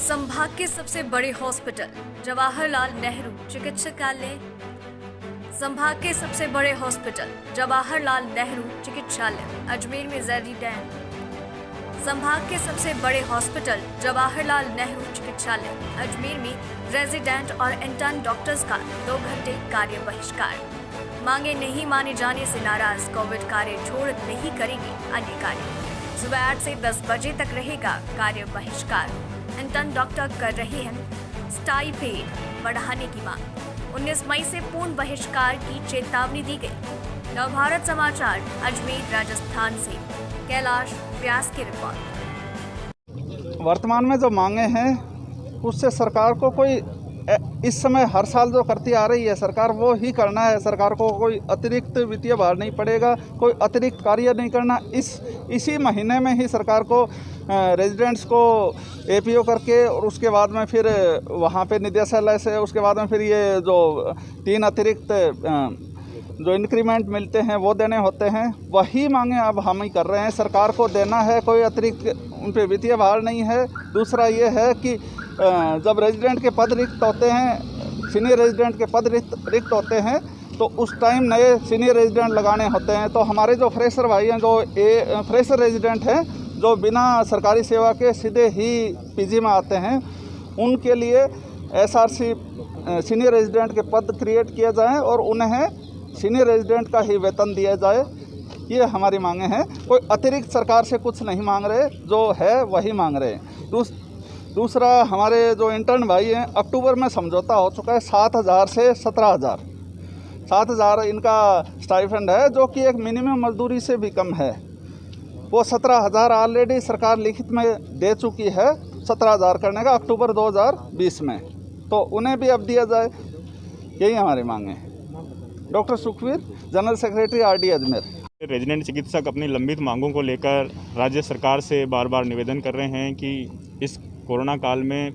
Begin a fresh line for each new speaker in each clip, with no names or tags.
संभाग के सबसे बड़े हॉस्पिटल जवाहरलाल नेहरू चिकित्सालय। संभाग के सबसे बड़े हॉस्पिटल जवाहरलाल नेहरू चिकित्सालय अजमेर में रेजिडेंट। संभाग के सबसे बड़े हॉस्पिटल जवाहरलाल नेहरू चिकित्सालय अजमेर में रेजिडेंट और इंटर्न डॉक्टर्स का 2 घंटे कार्य बहिष्कार। मांगे नहीं माने जाने से नाराज कोविड कार्य छोड़ नहीं करेंगे अन्य कार्य। सुबह 8 से 10 बजे तक रहेगा कार्य बहिष्कार। इंटर्न डॉक्टर कर रहे हैं स्टाइपेंड बढ़ाने की मांग। 19 मई से पूर्ण बहिष्कार की चेतावनी दी गई। नवभारत समाचार अजमेर राजस्थान से कैलाश व्यास की रिपोर्ट।
वर्तमान में जो मांगे हैं उससे सरकार को कोई इस समय हर साल जो करती आ रही है सरकार वो ही करना है। सरकार को कोई अतिरिक्त वित्तीय भार नहीं पड़ेगा, कोई अतिरिक्त कार्य नहीं करना। इसी महीने में ही सरकार को रेजिडेंट्स को एपीओ करके और उसके बाद में फिर वहाँ पे निदेशालय से उसके बाद में फिर ये जो 3 अतिरिक्त जो इंक्रीमेंट मिलते हैं वो देने होते हैं। वही मांगे अब हम ही कर रहे हैं। सरकार को देना है, कोई अतिरिक्त उन पर वित्तीय भार नहीं है। दूसरा ये है कि जब रेजिडेंट के पद रिक्त होते हैं, सीनियर रेजिडेंट के पद रिक्त होते हैं तो उस टाइम नए सीनियर रेजिडेंट लगाने होते हैं। तो हमारे जो फ्रेशर भाई हैं, जो फ्रेशर रेजिडेंट हैं, जो बिना सरकारी सेवा के सीधे ही पीजी में आते हैं, उनके लिए एसआरसी सीनियर रेजिडेंट के पद क्रिएट किए जाएं और उन्हें सीनियर रेजिडेंट का ही वेतन दिया जाए। ये हमारी मांगे हैं। कोई अतिरिक्त सरकार से कुछ नहीं मांग रहे, जो है वही मांग रहे हैं। दूसरा, हमारे जो इंटर्न भाई हैं, अक्टूबर में समझौता हो चुका है 7,000 से 17,000। 7,000 इनका स्टाइपेंड है, जो कि एक मिनिमम मजदूरी से भी कम है। वो 17,000 ऑलरेडी सरकार लिखित में दे चुकी है 17,000 करने का अक्टूबर 2020 में, तो उन्हें भी अब दिया जाए। यही हमारी मांगे हैं। Doctor Sukhvir, general secretary RD Ajmer.
Resident चिकित्सक अपनी लंबित मांगों को लेकर राज्य सरकार से बार बार निवेदन कर रहे हैं कि इस कोरोना काल में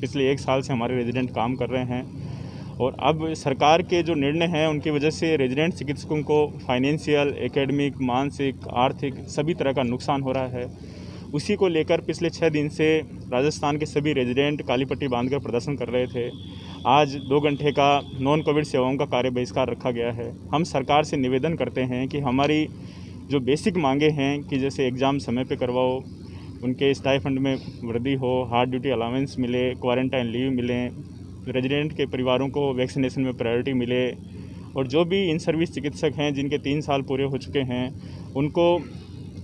पिछले 1 साल से हमारे रेजिडेंट काम कर रहे हैं और अब सरकार के जो निर्णय हैं उनकी वजह से रेजिडेंट चिकित्सकों को फाइनेंशियल, एकेडमिक, मानसिक, आर्थिक सभी तरह का नुकसान हो रहा है। उसी को लेकर पिछले 6 दिन से राजस्थान के सभी रेजिडेंट काली पट्टी बांधकर प्रदर्शन कर रहे थे। आज 2 घंटे का नॉन कोविड सेवाओं का कार्य बहिष्कार रखा गया है। हम सरकार से निवेदन करते हैं कि हमारी जो बेसिक मांगे हैं कि जैसे एग्ज़ाम समय पे करवाओ, उनके स्टाइपेंड में वृद्धि हो, हार्ड ड्यूटी अलाउंस मिले, क्वारंटाइन लीव मिलें, रेजिडेंट के परिवारों को वैक्सीनेशन में प्रायोरिटी मिले और जो भी इन सर्विस चिकित्सक हैं जिनके 3 साल पूरे हो चुके हैं उनको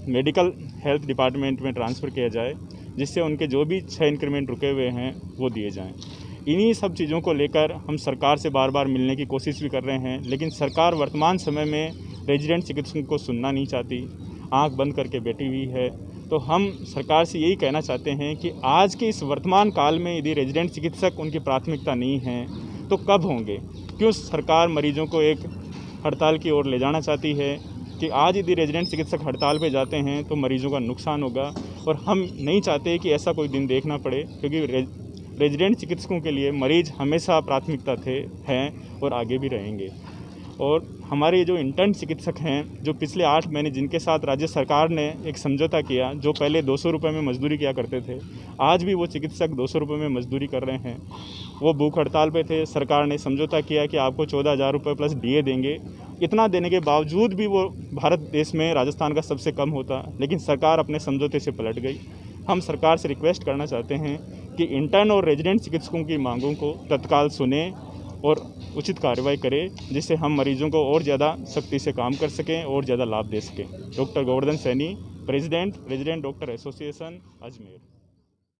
मेडिकल हेल्थ डिपार्टमेंट में ट्रांसफ़र किया जाए, जिससे उनके जो भी 6 इंक्रीमेंट रुके हुए हैं वो दिए जाएं। इन्हीं सब चीज़ों को लेकर हम सरकार से बार बार मिलने की कोशिश भी कर रहे हैं, लेकिन सरकार वर्तमान समय में रेजिडेंट चिकित्सकों को सुनना नहीं चाहती, आंख बंद करके बैठी हुई है। तो हम सरकार से यही कहना चाहते हैं कि आज के इस वर्तमान काल में यदि रेजिडेंट चिकित्सक उनकी प्राथमिकता नहीं है तो कब होंगे? क्यों सरकार मरीजों को एक हड़ताल की ओर ले जाना चाहती है कि आज यदि रेजिडेंट चिकित्सक हड़ताल पे जाते हैं तो मरीजों का नुकसान होगा और हम नहीं चाहते कि ऐसा कोई दिन देखना पड़े, क्योंकि रेजिडेंट चिकित्सकों के लिए मरीज हमेशा प्राथमिकता हैं और आगे भी रहेंगे। और हमारे जो इंटर्न चिकित्सक हैं, जो पिछले 8 महीने जिनके साथ राज्य सरकार ने एक समझौता किया, जो पहले 200 रुपये में मजदूरी किया करते थे, आज भी वो चिकित्सक 200 रुपये में मजदूरी कर रहे हैं। वो भूख हड़ताल पे थे। सरकार ने समझौता किया कि आपको 14,000 रुपये प्लस डीए देंगे। इतना देने के बावजूद भी वो भारत देश में राजस्थान का सबसे कम होता, लेकिन सरकार अपने समझौते से पलट गई। हम सरकार से रिक्वेस्ट करना चाहते हैं कि इंटर्न और रेजिडेंट चिकित्सकों की मांगों को तत्काल सुने और उचित कार्रवाई करें, जिससे हम मरीजों को और ज़्यादा सख्ती से काम कर सकें और ज़्यादा लाभ दे सकें। Doctor Govardhan Saini, president resident doctor association, Ajmer.